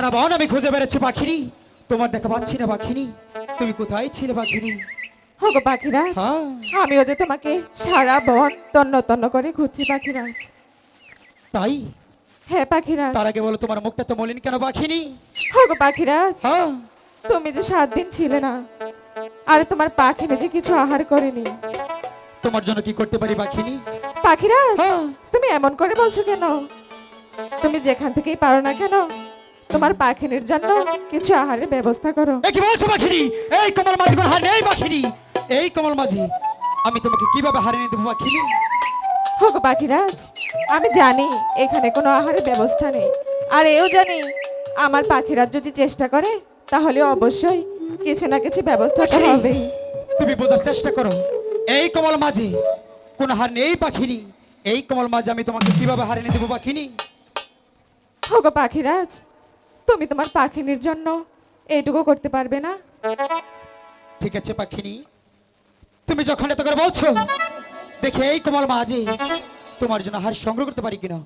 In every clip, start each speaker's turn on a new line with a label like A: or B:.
A: সারা বন আমি খুঁজে বেড়াচ্ছি পাখিনি, তোমার দেখা পাচ্ছি না পাখিনি। তুমি কোথায় ছিলে পাখিনি?
B: ওগো পাখিরাজ,
A: হ্যাঁ।
B: আমিও যে তোমাকে সারা বন তন্ন তন্ন করে খুঁজছি পাখিরাজ।
A: তাই?
B: হ্যাঁ পাখিরাজ।
A: তার আগে বলো তোমার মুখটা তো মলিন কেন পাখিনি?
B: ওগো পাখিরাজ,
A: হ্যাঁ।
B: তুমি যে 7 দিন ছিলে না, আরে তোমার পাখিনি যে কিছু আহার করেনি।
A: তোমার জন্য কি করতে পারি পাখিনি?
B: পাখিরাজ,
A: হ্যাঁ।
B: তুমি এমন করে বলছো কেন? তুমি যেখান থেকেই পারো না কেন, তোমার পাখিনির জন্য কিছু আহারের ব্যবস্থা করো।
A: এ কি বলছো পাখিনি? এই কমল মাঝি কোন হার নেই পাখিনি। এই কমল মাঝি আমি তোমাকে কিভাবে হারিয়ে দেবো পাখিনি?
B: ওগো পাখিরাজ, আমি জানি এখানে কোনো আহারের ব্যবস্থা নেই, আর এও জানি আমার পাখিরাজ যদি চেষ্টা করে তাহলে অবশ্যই কিছু না কিছু ব্যবস্থা তো
A: পাখিনি,
B: হবেই।
A: তুমি বোঝার চেষ্টা করো। এই কমল মাঝি কোন হার নেই পাখিনি। এই কমল মাঝি আমি তোমাকে কিভাবে হারিয়ে দেবো পাখিনি?
B: ওগো পাখিরাজ, তুমি তোমার পাখিনির জন্য এইটুকু করতে পারবে না?
A: ঠিক আছে পাখিনি, তুমি যখন এত করে বলছো, দেখে এই কমল মাঝি তোমার জন্য হার সংগ্রহ করতে পারি কিনা।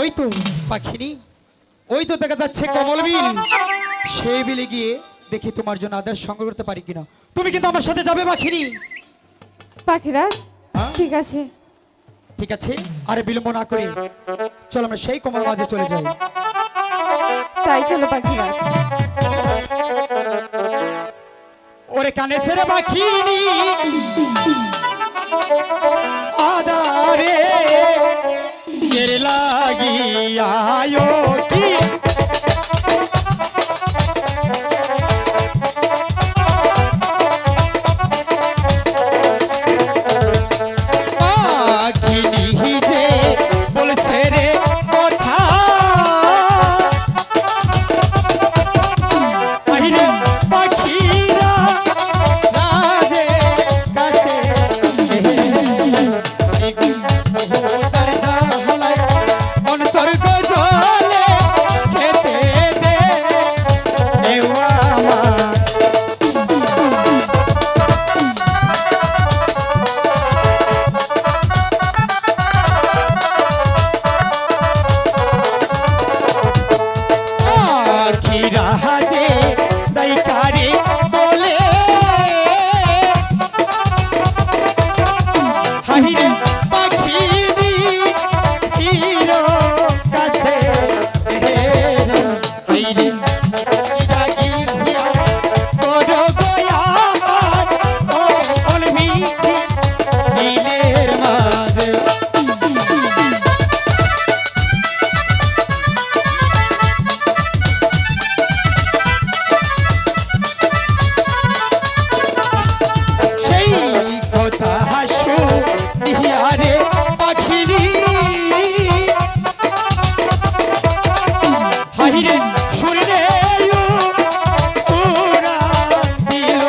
A: ওই তো পাখিনি, ওই তো দেখা যাচ্ছে কমল বিল, সেই বিলে গিয়ে দেখি তোমার জন্য আদার সংগ্রহ করতে পারি কিনা। তুমি কিন্তু আমার সাথে যাবে পাখিনি।
B: পাখিরাজ,
A: হ্যাঁ?
B: ঠিক আছে।
A: ঠিক আছে, আরে বিলম্ব না করে চলো আমরা সেই কমল মাঝে চলে যাই।
B: তাই চলো পাখিরাজ।
A: ওরে কানে ছেড়ে পাখিনি আদারে এর লাগিয়ায়ো কি পাখিনি যে বলছে রে কথা আহিরে পাখিরা রাজে কাছে তার জাহলায় অন্তর গজলে খেতে দে এওয়া আমার আখিরা হাজে দাইকারে বলে হাহিরে পাখিনি হিরো কাছে হাইরে লাগি করো গয়া কলমি নীলের মাঝে সেই কথা হাসু দিয়ারে পাখিনি হাহিরে শুনলে পুরা দিল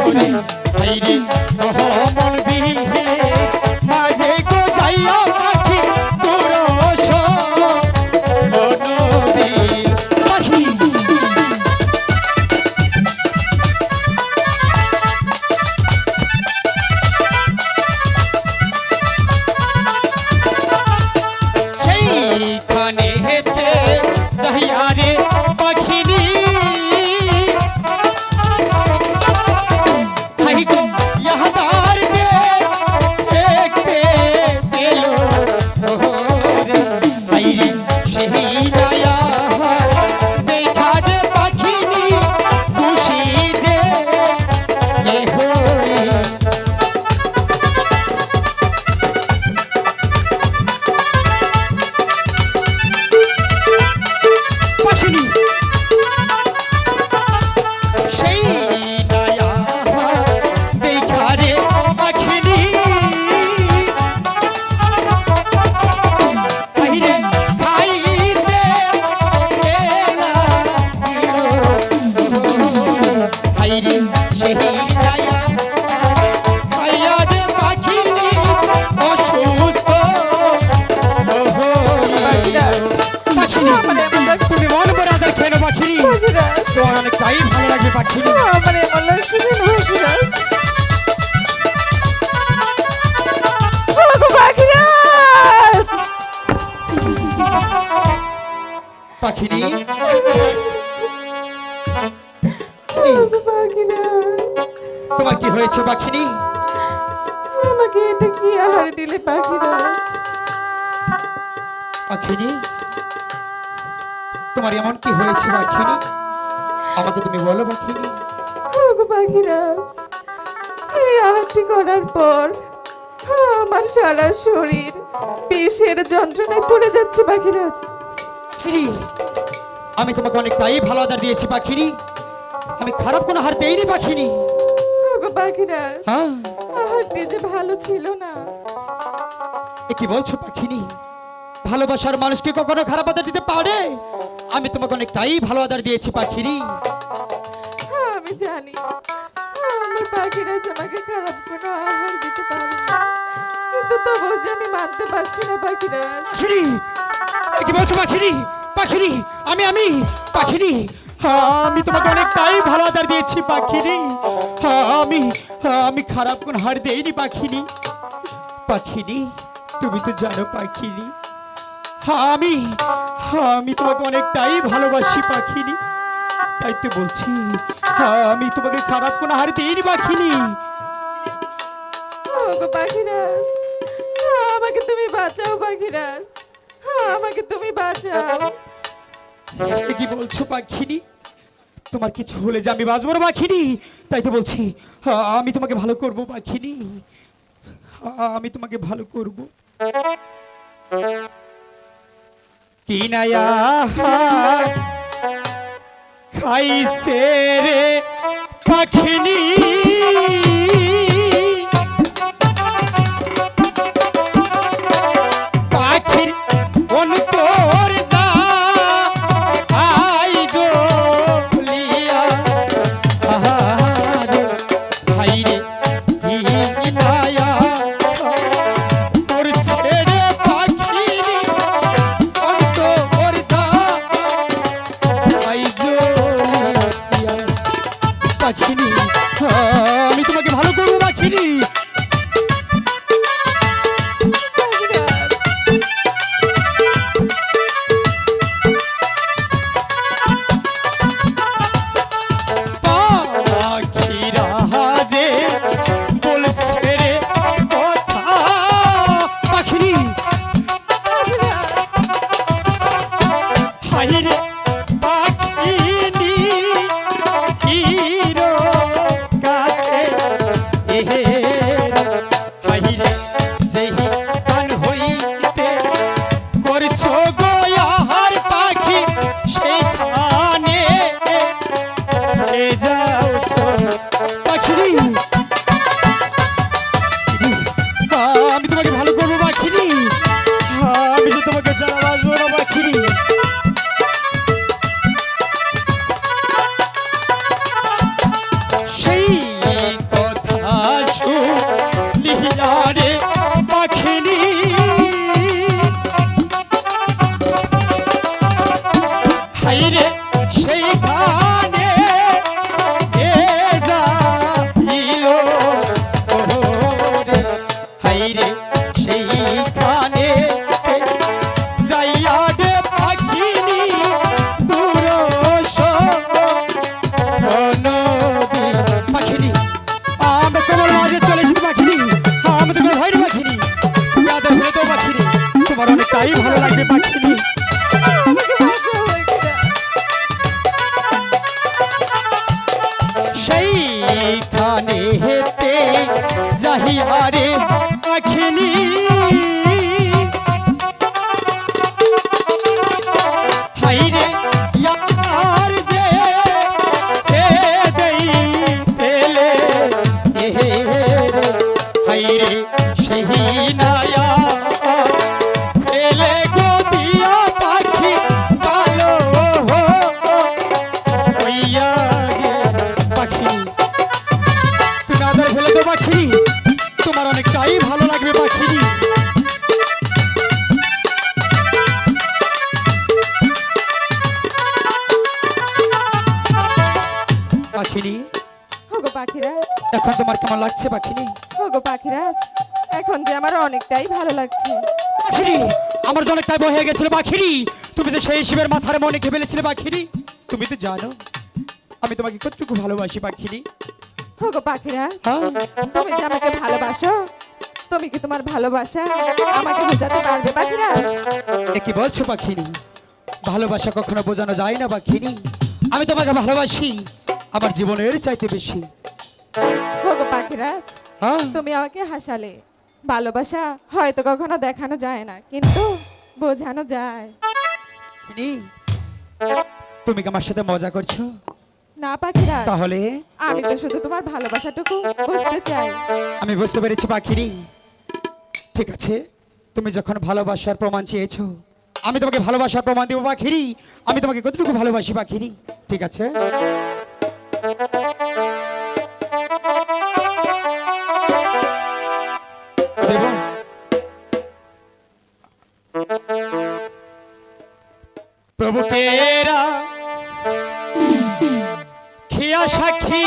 A: ওরে হাইরে কমল বিহে মাঝে গো যাইয়া পাখি তোর নদীর পাখি সেইখানে হেতে যাইয়ারে পাখিনি হাই গো ইয়াদার দে দেখতে পেল ওরে হাইরে সেই দয়া দেখার পাখিনি খুশি যে এ হই পাখিনি সেই দয়া দেখারে পাখিনি হাইরে খাইতে এলা হাইরে সেই দয়া খাইয়ার পাখিনি অসুস্থ
B: পাখিরাজ,
A: পাখিনি
B: আমার এমন লাগছে,
A: তুমি মন করে আদার খেলো পাখিনি,
B: পাখিরাজ,
A: তোমার অনেকটাই ভালো লাগবে পাখিনি।
B: আমার এমন লাগছে কেন পাখিরাজ? ওগো পাখিরাজ,
A: পাখিনি তোমার কি হয়েছে পাখিনি?
B: আমাকে এটা কি আহার দিলে পাখিরাজ?
A: পাখিনি, তোমার এমন কি হয়েছে পাখিনি? আমাকে তুমি বলো পাখিনি।
B: ওগো পাখিরাজ, এই আহারটি করার পর আমার সারা শরীর বিষের যন্ত্রণায় পড়ে যাচ্ছে পাখিরাজ।
A: পাখিনি, আমি তোমাকে অনেকটাই ভালো আদর দিয়েছি পাখিনি, আমি খারাপ কোনো আহার দেইনি পাখিনি।
B: ওগো পাখিরাজ,
A: হ্যাঁ,
B: আহারটি যে ভালো ছিল না।
A: এ কি বলছো পাখিনি? ভালোবাসার মানুষকে কখনো খারাপ আদর দিতে পারে? আমি তোমাকে অনেকটাই ভালো আদর দিয়েছি পাখিনি।
B: আমি জানি আমার পাখিরাজ আমাকে খারাপ কোনো আহার দিতে পারে না, কিন্তু তবুও যে আমি মানতে পারছি না পাখিরাজ।
A: পাখিনি, এ কি বলছো পাখিনি? পাখিনি, আমি পাখিনি, আমি তোমাকে অনেকটাই ভালো আদর দিয়েছি পাখিনি। আমি খারাপ কোন হার দেইনি পাখিনি। পাখিনি, তুমি তো জানো পাখিনি, আমি তোমাকে অনেকটাই ভালোবাসি পাখিনি, তাই তো বলছি আমি তোমাকে খারাপ কোন হার দেইনি পাখিনি।
B: ওগো পাখিরাজ, আমাকে তুমি বাঁচাও পাখিরাজ, আমাকে তুমি বাঁচাও।
A: এ কি বলছো পাখিনি? তোমার কিছু হলে যে আমি বাঁচবো না পাখিনি, তাই তো বলছি আমি তোমাকে ভালো করব পাখিনি, আমি তোমাকে ভালো করব। কি নায়া খাইছে রে পাখিনি, পাখির অন্তর যা আই জ্বলিয়া, আহারে ভাইরে কি নায়া করছে রে পাখিনি, অন্তর যা আই জ্বলিয়া। পাখিনি, আমি তোমাকে ভালো করবো পাখিনি। পাখিরা যে বলছে রে কথা, পাখিনি, হাইরে পাখিনি হিরো কাছে, এহে হাইরে যেই গান হইতে করছো গোয়াহার পাখি, সেইখানে এ যাও পাখিনি। আমি তোমাকে ভালো করবো পাখিনি, আমি যে তোমাকে যারা বাঁচবো না পাখিনি। সেই কথা শুনিয়া রে পাখিনি, হাইরে সেই গানে এ যাইল, ওরে হাইরে সেই গানে যাইয়া রে পাখিনি, দূর পাখিনি, আমি তোমার মাঝে চলে এসেছি পাখিনি, আমি তোমার ভয় পাখিনি, তুমি আদর ফেলে তো পাখিনি, তোমার অনেকটাই ভালো লাগবে পাখিনি।
B: আমাকে বাঁচাও পাখিরাজ।
A: সেইখানে হেতে যাহিয়ারে পাখিনি, হাইরে ইয়ার যে দেই ফেলে, এহে হাইরে সেই নায়া ফেলে গদিয়া পাখি কালো হইয়া গে পাখি। তুমি আদর ফেলে তো পাখি, তোমার অনেকটাই ভালো লাগবে পাখি। পাখিনি,
B: ওগো পাখিরাজ,
A: এখন তোমার কেমন লাগছে পাখিনি?
B: ওগো পাখিরাজ, এখন যে আমার অনেকটাই ভালো লাগছে।
A: পাখিরি, আমার যে অনেকটাই ভয় হয়ে গেছিল পাখিরি, তুমি যে সেই শিবের মাথার মনে খেয়ে ফেলেছিলে পাখিরি, তুমি তো জানো আমি তোমাকে কতটুকু ভালোবাসি পাখিরি।
B: ওগো পাখিরাজ,
A: হ্যাঁ
B: তুমি যে আমাকে ভালোবাসো, তুমি কি তোমার ভালোবাসা আমাকে বোঝাতে পারবে পাখিরাজ?
A: এ কি বলছো পাখিনি? ভালোবাসা কখনো বোঝানো যায় না পাখিনি। আমি তোমাকে ভালোবাসি আমার জীবনের চাইতে বেশি।
B: ওগো পাখিরাজ,
A: হ্যাঁ
B: তুমি আমাকে হাসালে। ভালোবাসা হয়তো কখনো দেখানো যায় না, কিন্তু বোঝানো যায়।
A: পাখিনি, তুমি কি আমার সাথে মজা করছো?
B: না পাখিরাজ,
A: তাহলে
B: আমি তো শুধু তোমার ভালোবাসাটুকু বুঝতে চাই।
A: আমি বুঝতে পেরেছি পাখিনি। ঠিক আছে, তুমি যখন ভালোবাসার প্রমাণ চেয়েছো, আমি তোমাকে ভালোবাসার প্রমাণ দিব পাখিরি। আমি তোমাকে কতটুকু ভালোবাসি পাখিরি, ঠিক আছে? দেব? প্রভু কেরা খিয়া সাক্ষী